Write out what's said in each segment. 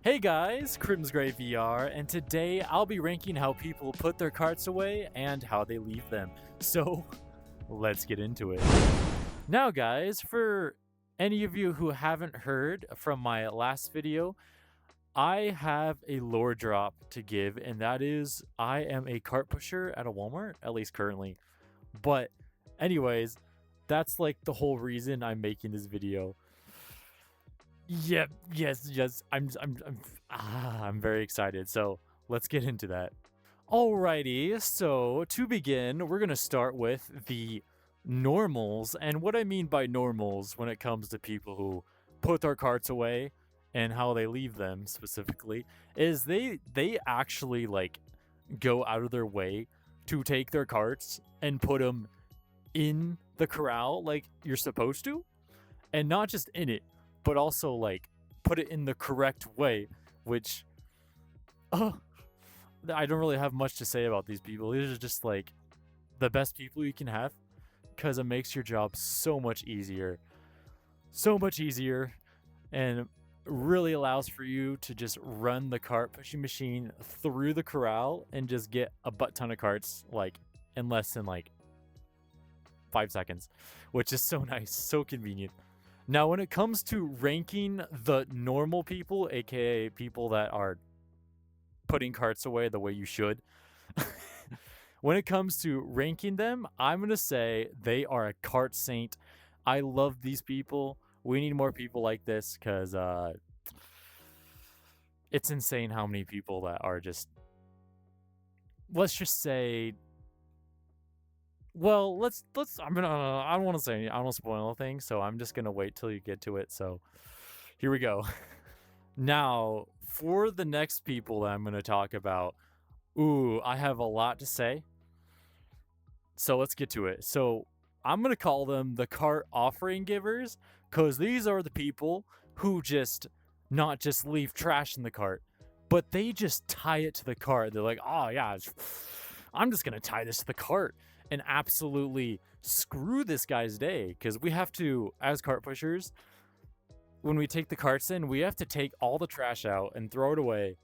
Hey guys, CrimsGreyVR, and today I'll be ranking how people put their carts away and how they leave them. So, let's get into it. Now guys, for any of you who haven't heard from my last video, I have a lore drop to give, and that is I am a cart pusher at a Walmart, at least currently. But anyways, that's like the whole reason I'm making this video. Yep, yes. I'm very excited. So let's get into that. Alrighty, so to begin, we're gonna start with the normals, and what I mean by normals when it comes to people who put their carts away and how they leave them specifically is they actually like go out of their way to take their carts and put them in the corral like you're supposed to, and not just in it, but also like put it in the correct way, which I don't really have much to say about these people. These are just like the best people you can have because it makes your job so much easier, and really allows for you to just run the cart pushing machine through the corral and just get a butt ton of carts like in less than like 5 seconds, which is so nice, so convenient. Now, when it comes to ranking the normal people, aka people that are putting carts away the way you should, when it comes to ranking them, I'm going to say they are a cart saint. I love these people. We need more people like this because it's insane how many people that are just, let's just say, well, let's I don't want to say, I don't want to spoil anything, so I'm just going to wait till you get to it. So here we go. Now, for the next people that I'm going to talk about, I have a lot to say. So let's get to it. So I'm going to call them the cart offering givers, because these are the people who just not just leave trash in the cart, but they just tie it to the cart. They're like, oh yeah, I'm just going to tie this to the cart and absolutely screw this guy's day, because we have to, as cart pushers, when we take the carts in, we have to take all the trash out and throw it away.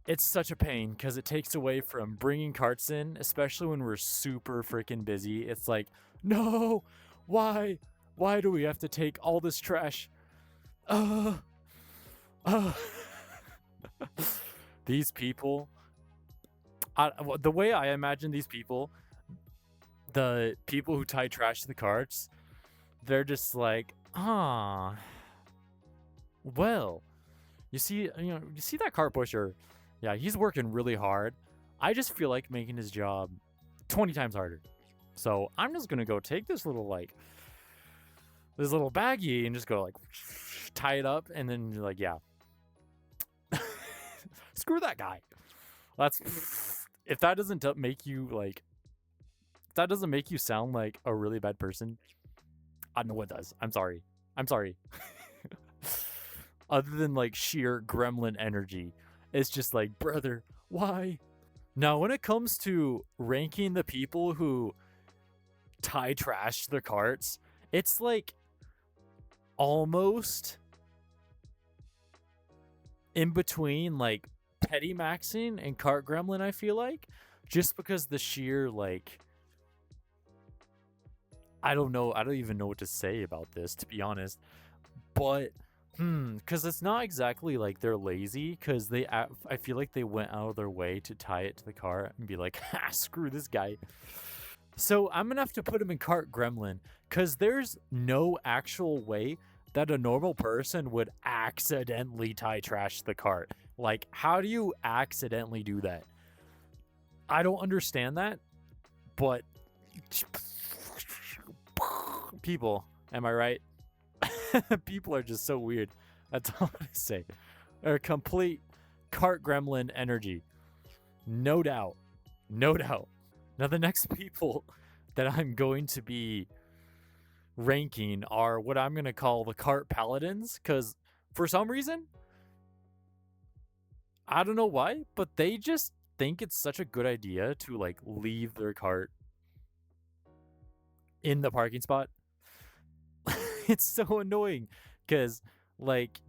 It's such a pain because it takes away from bringing carts in, especially when we're super freaking busy. It's like, no, why do we have to take all this trash? These people, the way I imagine these people, the people who tie trash to the carts, they're just like, well, you see that cart pusher, yeah, he's working really hard. I just feel like making his job 20 times harder. So I'm just gonna go take this little baggie and just go like tie it up, and then you're like, yeah, screw that guy. That's if that doesn't make you like, if that doesn't make you sound like a really bad person, I don't know what does. I'm sorry. Other than like sheer gremlin energy, it's just like, brother, why? Now, when it comes to ranking the people who tie trash to their carts, it's like almost in between like petty maxing and cart gremlin, I feel like, just because the sheer like, I don't even know what to say about this, to be honest, but because it's not exactly like they're lazy, because I feel like they went out of their way to tie it to the cart and be like, ha, screw this guy. So I'm gonna have to put him in cart gremlin, because there's no actual way that a normal person would accidentally tie trash to the cart. Like, how do you accidentally do that? I don't understand that, but people, am I right? People are just so weird. That's all I say. They're complete cart gremlin energy. No doubt. Now, the next people that I'm going to be ranking are what I'm going to call the cart paladins, because for some reason, I don't know why, but they just think it's such a good idea to like leave their cart in the parking spot. It's so annoying because like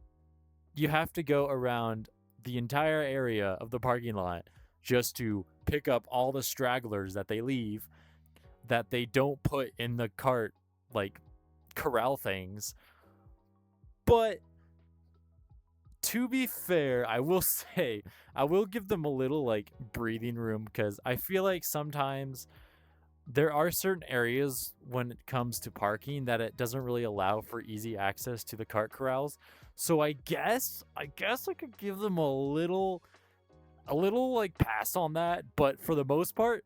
you have to go around the entire area of the parking lot just to pick up all the stragglers that they leave that they don't put in the cart, like corral things. But to be fair, I will say, I will give them a little like breathing room, because I feel like sometimes there are certain areas when it comes to parking that it doesn't really allow for easy access to the cart corrals. So I guess I could give them a little like pass on that, but for the most part,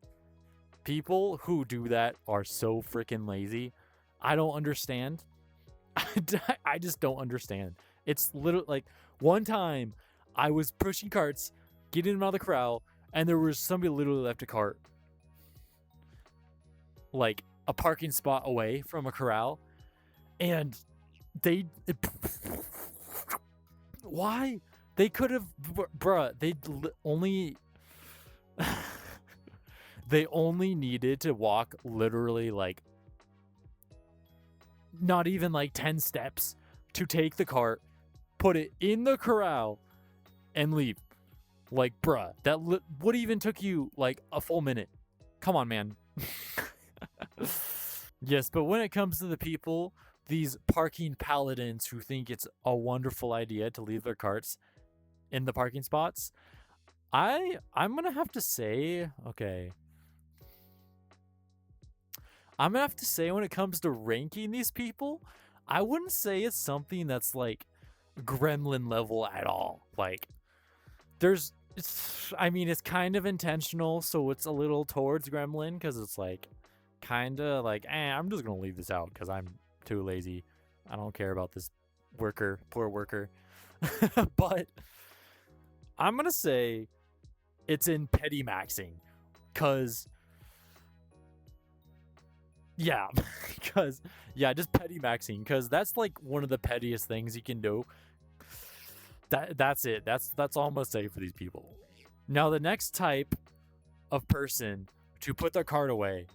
people who do that are so freaking lazy. I don't understand. I just don't understand. It's literally like one time I was pushing carts, getting them out of the corral, and there was somebody literally left a cart like a parking spot away from a corral, and they why they could have bruh they only they only needed to walk literally like not even like 10 steps to take the cart, put it in the corral, and leave. Like, bruh, that would even took you like a full minute. Come on, man. Yes, but when it comes to the people, these parking paladins who think it's a wonderful idea to leave their carts in the parking spots, I'm gonna have to say, okay. I'm gonna have to say, when it comes to ranking these people, I wouldn't say it's something that's like gremlin level at all. Like, I mean, it's kind of intentional, so it's a little towards gremlin, because it's like kind of like, I'm just gonna leave this out because I'm too lazy. I don't care about this poor worker. But I'm gonna say it's in petty maxing, because yeah, just petty maxing, because that's like one of the pettiest things you can do. That's it. That's all I'm gonna say for these people. Now, the next type of person to put their cart away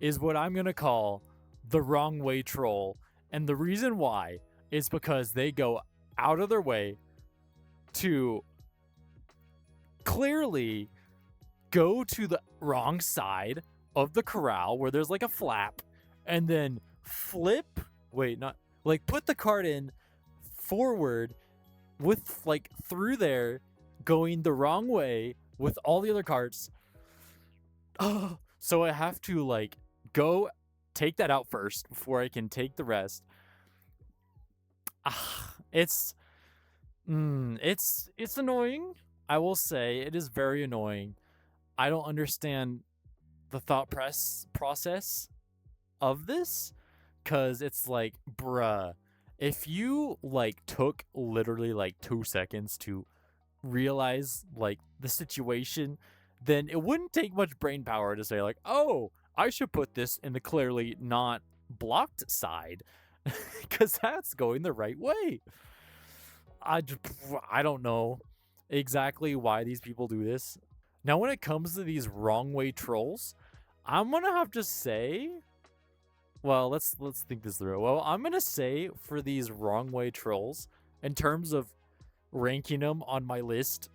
is what I'm gonna call the wrong way troll, and the reason why is because they go out of their way to clearly go to the wrong side of the corral where there's like a flap, and then put the cart in forward with like through there, going the wrong way with all the other carts. So I have to like go take that out first before I can take the rest. It's annoying. I will say it is very annoying. I don't understand the thought process of this, because it's like, bruh, if you like took literally like 2 seconds to realize like the situation, then it wouldn't take much brain power to say like, oh, I should put this in the clearly not blocked side, because that's going the right way. I don't know exactly why these people do this. Now, when it comes to these wrong way trolls, I'm gonna have to say, well, let's think this through. Well, I'm gonna say for these wrong way trolls, in terms of ranking them on my list,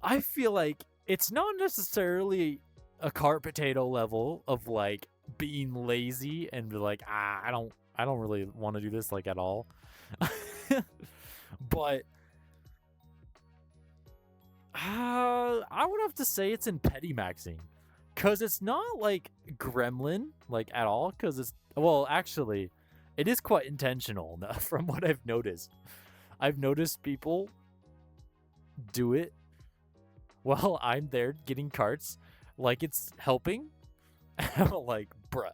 I feel like it's not necessarily a cart potato level of like being lazy and be like, I don't really want to do this like at all. But I would have to say it's in petty maxing, because it's not like gremlin like at all, because it's, well, actually it is quite intentional from what I've noticed. I've noticed people do it while I'm there getting carts like it's helping. I'm like, bruh.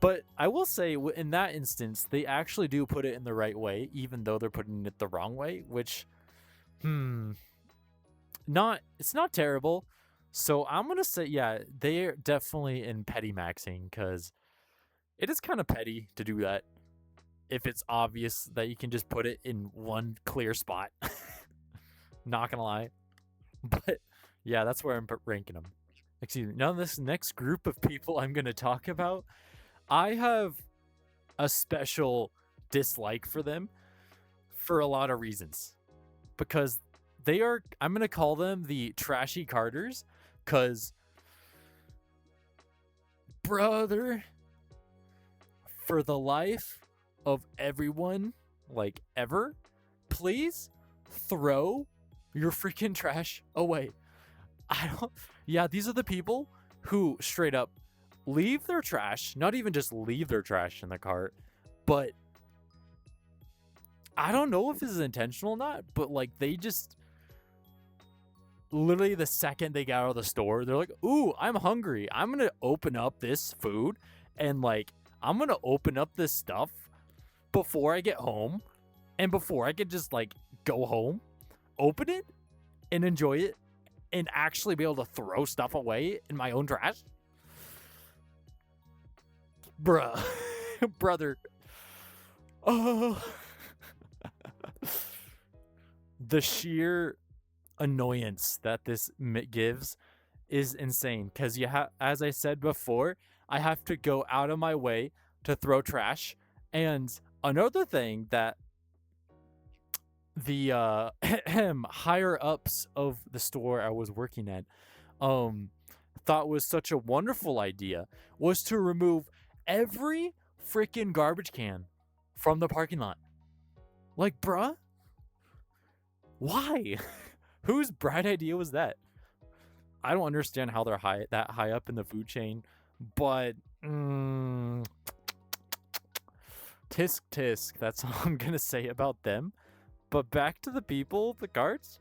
But I will say, in that instance, they actually do put it in the right way, even though they're putting it the wrong way, which, it's not terrible. So I'm going to say, yeah, they're definitely in petty maxing, because it is kind of petty to do that if it's obvious that you can just put it in one clear spot. Not going to lie. But yeah, that's where I'm ranking them. Excuse me. Now, this next group of people I'm going to talk about, I have a special dislike for them, for a lot of reasons. Because I'm going to call them the trashy carters. Because, brother, for the life of everyone, like ever, please throw your freaking trash away. Yeah, these are the people who straight up leave their trash, not even just leave their trash in the cart, but I don't know if this is intentional or not, but like they just literally the second they get out of the store, they're like, ooh, I'm hungry. I'm going to open up this food and like, I'm going to open up this stuff before I get home and before I could just like go home, open it and enjoy it and actually be able to throw stuff away in my own trash. Bruh, brother. Oh, the sheer annoyance that this gives is insane. Because as I said before, I have to go out of my way to throw trash. And another thing that the higher ups of the store I was working at thought was such a wonderful idea was to remove every freaking garbage can from the parking lot. Like, bruh, why? Whose bright idea was that? I don't understand how they're that high up in the food chain, but tisk tisk. That's all I'm gonna say about them. But back to the people, the carts.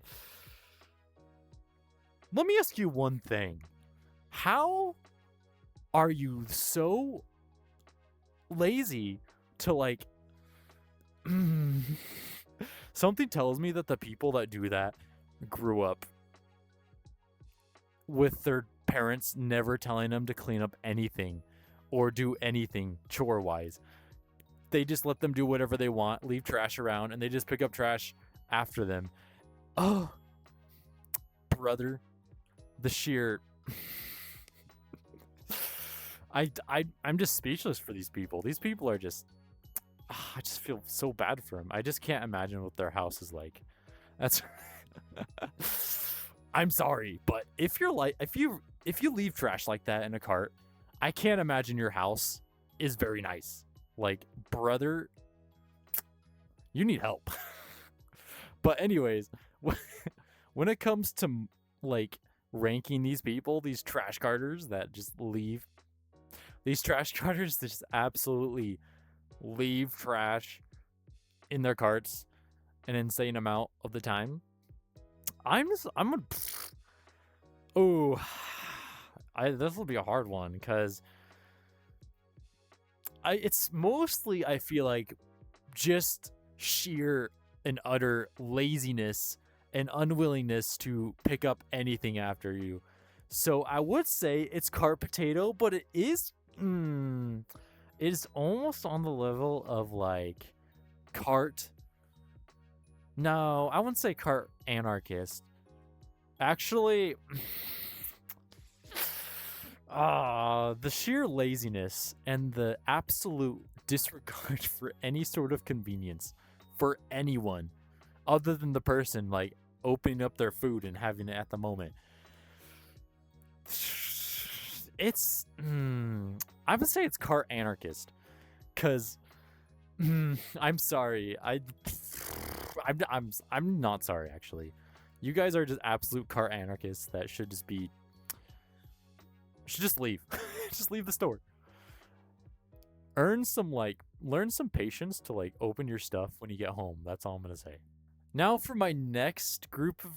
Let me ask you one thing. How are you so lazy to like... Something tells me that the people that do that grew up with their parents never telling them to clean up anything or do anything chore-wise. They just let them do whatever they want, leave trash around, and they just pick up trash after them. Oh, brother, the sheer... I'm just speechless for these people. These people are just... I just feel so bad for them. I just can't imagine what their house is like. That's... I'm sorry, but if you leave trash like that in a cart, I can't imagine your house is very nice. Like, brother, you need help. But anyways, when it comes to like ranking these people, these trash carters that just leave, these trash carters that just absolutely leave trash in their carts an insane amount of the time. This will be a hard one because it's mostly, I feel like, just sheer and utter laziness and unwillingness to pick up anything after you. So I would say it's cart potato, but it is almost on the level of like cart. No, I wouldn't say cart anarchist. Actually, the sheer laziness and the absolute disregard for any sort of convenience for anyone other than the person like opening up their food and having it at the moment. It's I would say it's cart anarchist because I'm sorry. I'm not sorry, actually. You guys are just absolute cart anarchists that should just leave. Just leave the store. Learn some patience to like open your stuff when you get home. That's all I'm gonna say. Now for my next group of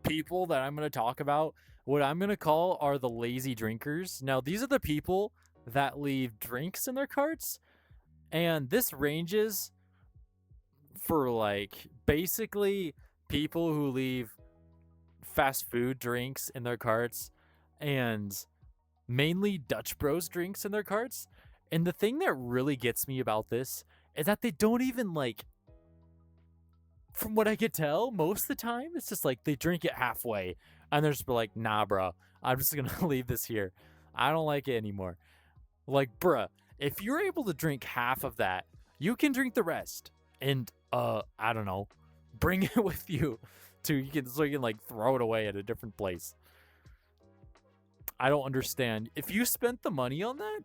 people that I'm gonna talk about, what I'm gonna call are the lazy drinkers. Now these are the people that leave drinks in their carts, and this ranges for like basically people who leave fast food drinks in their carts and mainly Dutch Bros drinks in their carts. And the thing that really gets me about this is that they don't even like, from what I could tell, most of the time, it's just like they drink it halfway and they're just like, nah, bro, I'm just going to leave this here. I don't like it anymore. Like, bruh, if you're able to drink half of that, you can drink the rest. And I don't know, bring it with you so you can like throw it away at a different place. I don't understand. If you spent the money on that,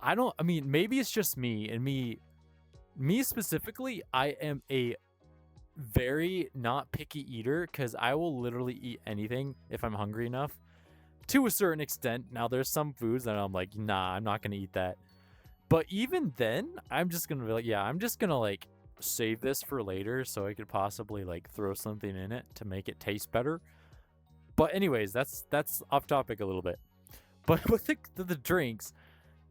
I mean, maybe it's just me and me specifically, I am a very not picky eater because I will literally eat anything if I'm hungry enough to a certain extent. Now, there's some foods that I'm like, nah, I'm not going to eat that. But even then, I'm just going to be like, yeah, I'm just going to like save this for later so I could possibly like throw something in it to make it taste better. But anyways, that's off topic a little bit. But with the drinks,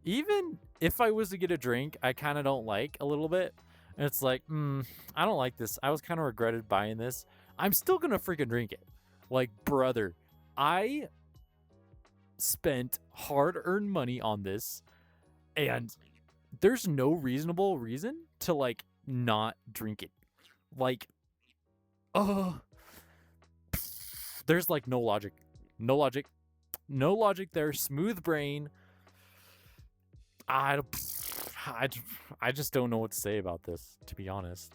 even if I was to get a drink I kind of don't like a little bit, and it's like, I don't like this. I was kind of regretted buying this. I'm still gonna freaking drink it. Like, brother, I spent hard-earned money on this, and there's no reasonable reason to like not drink it. Like, oh, there's like no logic, no logic, no logic there. Smooth brain. I just don't know what to say about this, to be honest.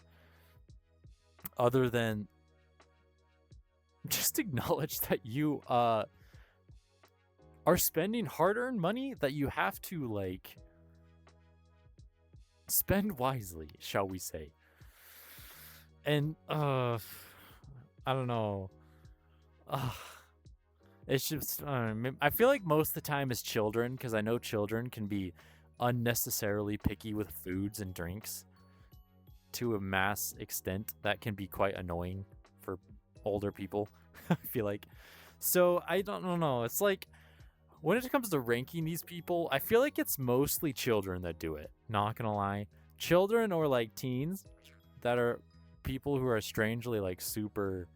Other than just acknowledge that you are spending hard-earned money that you have to like spend wisely, shall we say. And I don't know. It's just I feel like most of the time is children, because I know children can be unnecessarily picky with foods and drinks to a mass extent that can be quite annoying for older people. I feel like. So I don't know. It's like when it comes to ranking these people, I feel like it's mostly children that do it. Not gonna lie. Children or like teens that are people who are strangely like super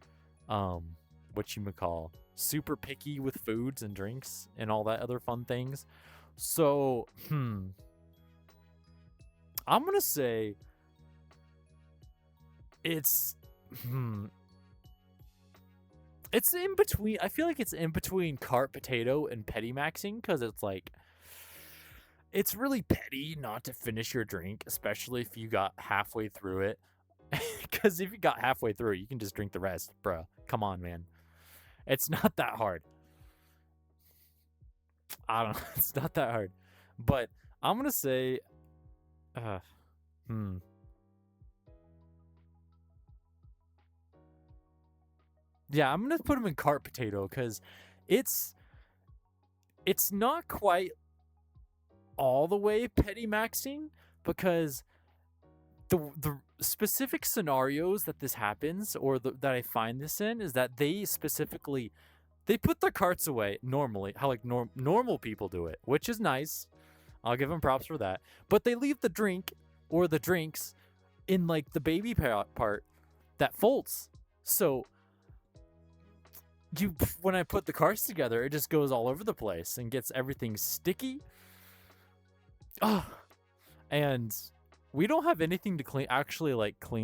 super picky with foods and drinks and all that other fun things. So, I'm gonna say it's it's in between. I feel like it's in between cart potato and petty maxing, because it's like it's really petty not to finish your drink, especially if you got halfway through it. Because if you got halfway through, you can just drink the rest, bruh. Come on, man. It's not that hard. I don't know. It's not that hard. But I'm going to say, yeah, I'm going to put them in cart potato because it's not quite all the way petty maxing, because the specific scenarios that this happens, or that I find this in, is that they put their carts away normally, how like normal people do it, which is nice. I'll give them props for that. But they leave the drink or the drinks in like the baby part that folds. So when I put the carts together, it just goes all over the place and gets everything sticky. And we don't have anything to clean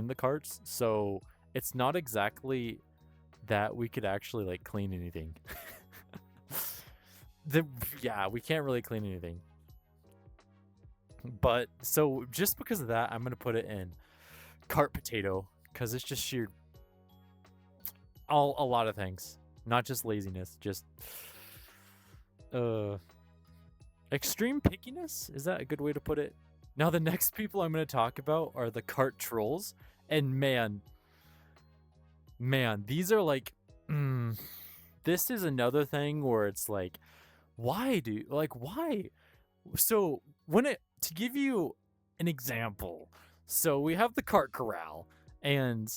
the carts, so it's not exactly that we could actually like clean anything. We can't really clean anything. But so just because of that, I'm gonna put it in cart potato, because it's just sheer a lot of things, not just laziness, just extreme pickiness. Is that a good way to put it? Now, the next people I'm going to talk about are the cart trolls. And man, these are like, this is another thing where it's like, why? So to give you an example, so we have the cart corral, and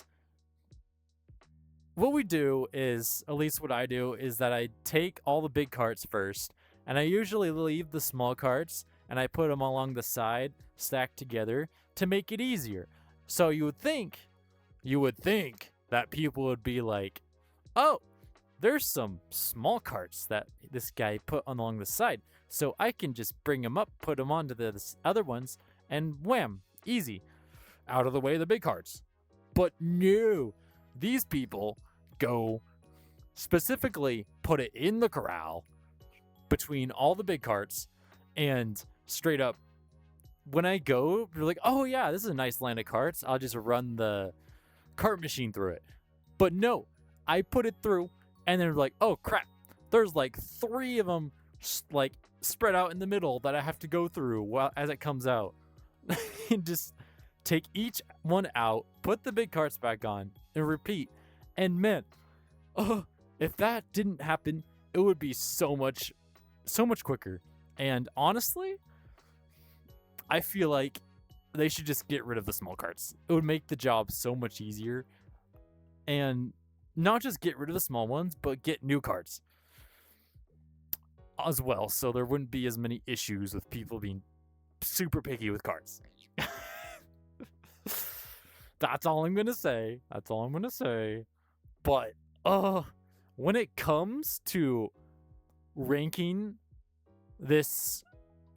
what we do is, at least what I do, is that I take all the big carts first, and I usually leave the small carts, and I put them along the side, stacked together, to make it easier. So you would think that people would be like, oh, there's some small carts that this guy put along the side, so I can just bring them up, put them onto the other ones, and wham, easy. Out of the way, the big carts. But no, these people go specifically put it in the corral between all the big carts, and straight up, when I go, you're like, oh yeah, this is a nice line of carts. I'll just run the cart machine through it. But no, I put it through, and they're like, oh crap, there's like 3 of them like spread out in the middle that I have to go through while as it comes out. And just take each one out, put the big carts back on, and repeat. And man, if that didn't happen, it would be so much quicker. And honestly, I feel like they should just get rid of the small carts. It would make the job so much easier. And not just get rid of the small ones, but get new carts as well, so there wouldn't be as many issues with people being super picky with carts. That's all I'm gonna say. But when it comes to ranking this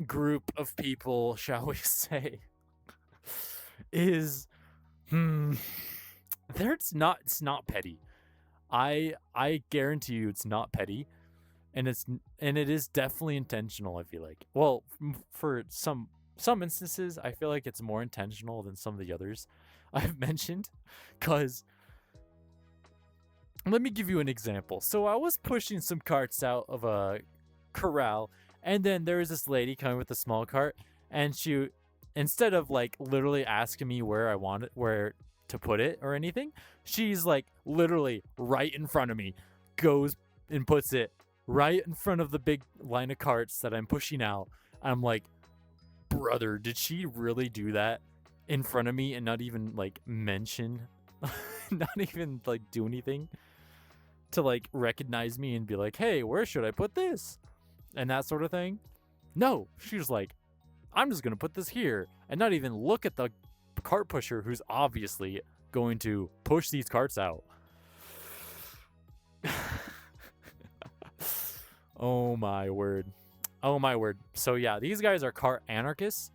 group of people, shall we say, is it's not petty. I guarantee you it's not petty, and it is definitely intentional, I feel like. Well, for some instances, I feel like it's more intentional than some of the others I've mentioned, cuz let me give you an example. So I was pushing some carts out of a corral, and then there was this lady coming with a small cart, and she, instead of like literally asking me where to put it or anything, she's like literally right in front of me, goes and puts it right in front of the big line of carts that I'm pushing out. I'm like, brother, did she really do that in front of me and not even like mention, not even like do anything to like recognize me and be like, hey, where should I put this? And that sort of thing. No, she was like, I'm just gonna put this here, and not even look at the cart pusher who's obviously going to push these carts out. Oh my word. So yeah, these guys are cart anarchists.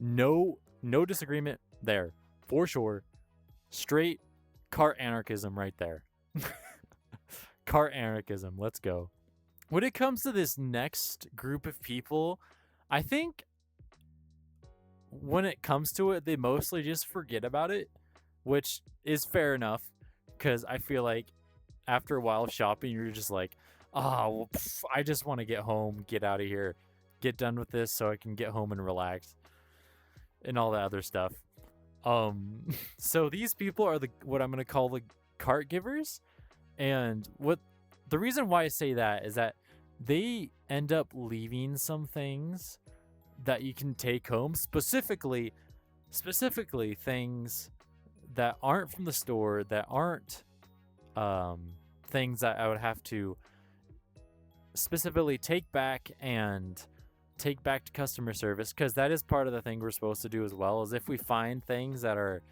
No disagreement there, for sure. Straight cart anarchism right there. Cart anarchism, let's go. When it comes to this next group of people, I think when it comes to it, they mostly just forget about it, which is fair enough, because I feel like after a while of shopping, you're just like, oh, well, I just want to get home, get out of here, get done with this so I can get home and relax and all that other stuff. So these people are what I'm going to call the cart givers. And the reason why I say that is that they end up leaving some things that you can take home, specifically things that aren't from the store, that aren't things that I would have to specifically take back to customer service, because that is part of the thing we're supposed to do as well. Is if we find things that are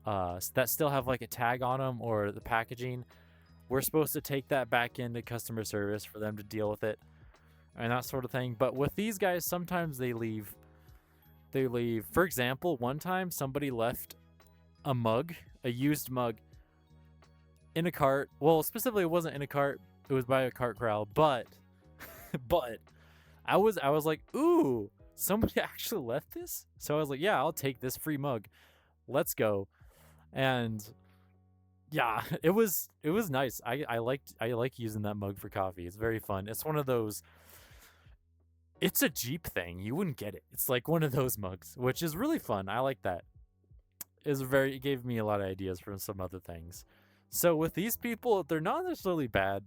that still have like a tag on them or the packaging, we're supposed to take that back into customer service for them to deal with it and that sort of thing. But with these guys, sometimes they leave. For example, one time somebody left a used mug in a cart. Well, specifically it wasn't in a cart, it was by a cart corral, but I was like, ooh, somebody actually left this? So I was like, yeah, I'll take this free mug. Let's go. And yeah, it was nice. I like using that mug for coffee. It's very fun. It's one of those, it's a Jeep thing. You wouldn't get it. It's like one of those mugs, which is really fun. I like that. It gave me a lot of ideas from some other things. So with these people, they're not necessarily bad.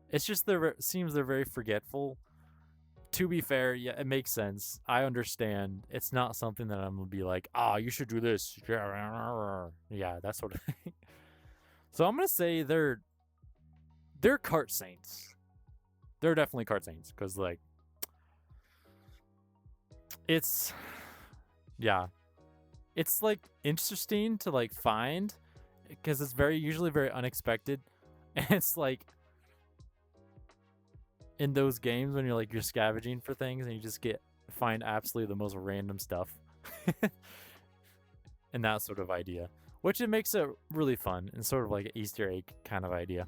It's just seems they're very forgetful. To be fair, yeah, it makes sense. I understand. It's not something that I'm gonna be like, you should do this. Yeah, that sort of thing. So I'm gonna say they're cart saints. They're definitely cart saints, because like it's like interesting to like find, because it's usually very unexpected, and it's like in those games when you're scavenging for things and you just find absolutely the most random stuff and that sort of idea, which it makes it really fun and sort of like an Easter egg kind of idea.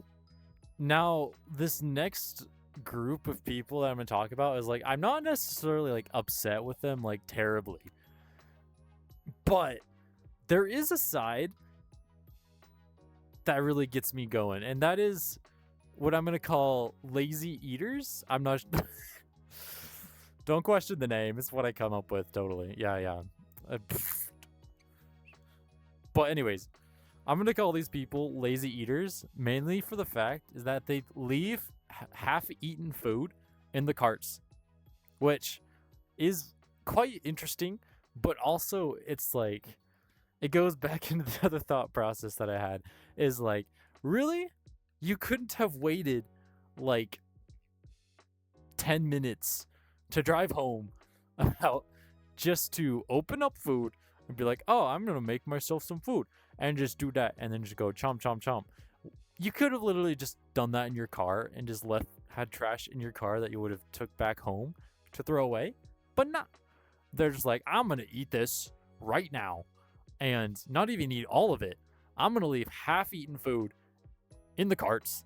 Now, this next group of people that I'm going to talk about is like, I'm not necessarily like upset with them like terribly, but there is a side that really gets me going, and that is what I'm gonna call lazy eaters. I'm not. Don't question the name. It's what I come up with. Totally. Yeah. But anyways, I'm gonna call these people lazy eaters mainly for the fact is that they leave half-eaten food in the carts, which is quite interesting. But also, it's like it goes back into the other thought process that I had is like, really, you couldn't have waited like 10 minutes to drive home about just to open up food and be like, oh, I'm gonna make myself some food and just do that and then just go chomp chomp chomp. You could have literally just done that in your car and just had trash in your car that you would have took back home to throw away, but not. They're just like, I'm gonna eat this right now and not even eat all of it. I'm gonna leave half-eaten food in the carts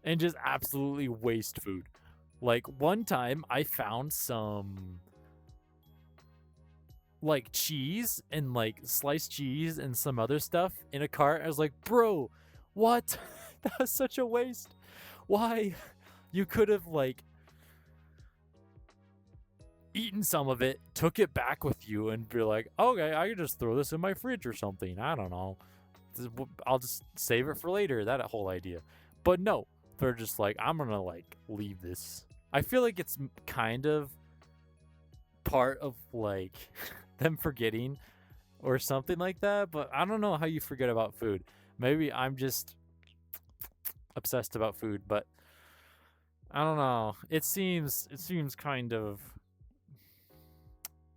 and just absolutely waste food. Like one time I found some like cheese and like sliced cheese and some other stuff in a cart. I was like, bro, what? That was such a waste. Why? You could have like eaten some of it, took it back with you and be like, okay, I can just throw this in my fridge or something. I don't know. I'll just save it for later. That whole idea. But no, they're just like, I'm gonna like leave this. I feel like it's kind of part of like them forgetting or something like that, but I don't know how you forget about food. Maybe I'm just obsessed about food, but I don't know. It seems kind of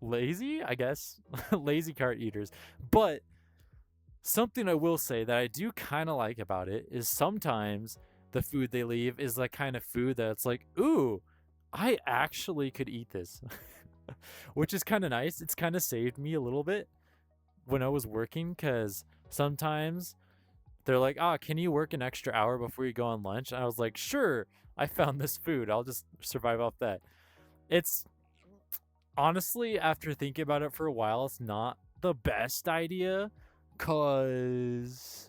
lazy, I guess. Lazy cart eaters. But something I will say that I do kind of like about it is sometimes the food they leave is like kind of food that's like, ooh, I actually could eat this. Which is kind of nice. It's kind of saved me a little bit when I was working, because sometimes they're like, can you work an extra hour before you go on lunch? And I was like, sure, I found this food. I'll just survive off that. It's honestly, after thinking about it for a while, it's not the best idea, because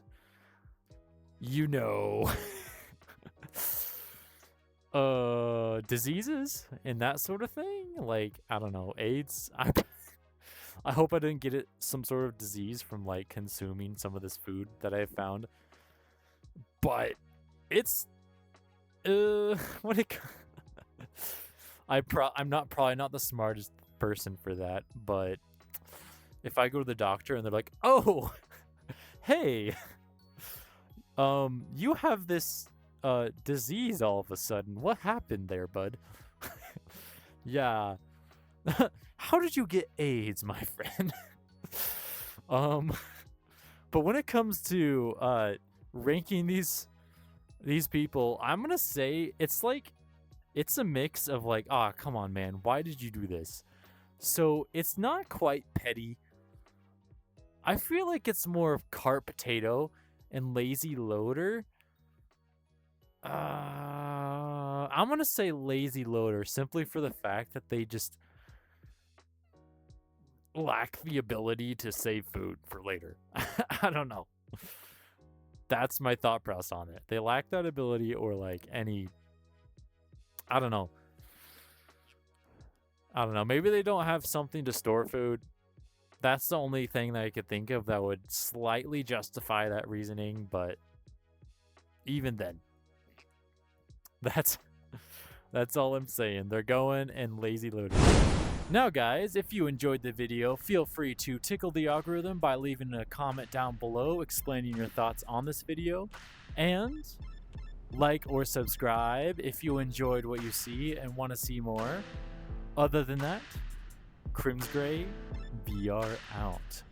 diseases and that sort of thing, like, I don't know, AIDS. I hope I didn't get some sort of disease from like consuming some of this food that I found, but it's when it I'm probably not the smartest person for that, but if I go to the doctor and they're like, oh, hey, you have this disease all of a sudden. What happened there, bud? Yeah. How did you get AIDS, my friend? But when it comes to ranking these people, I'm gonna say it's a mix of like, come on, man, why did you do this? So it's not quite petty. I feel like it's more of cart potato and lazy loader. I'm gonna say lazy loader simply for the fact that they just lack the ability to save food for later. I don't know. That's my thought process on it. They lack that ability, or like any, I don't know. Maybe they don't have something to store food. That's the only thing that I could think of that would slightly justify that reasoning, but even then, that's all I'm saying. They're going and lazy loading. Now guys, if you enjoyed the video, feel free to tickle the algorithm by leaving a comment down below explaining your thoughts on this video, and like or subscribe if you enjoyed what you see and want to see more. Other than that, CrimsGreyVR out.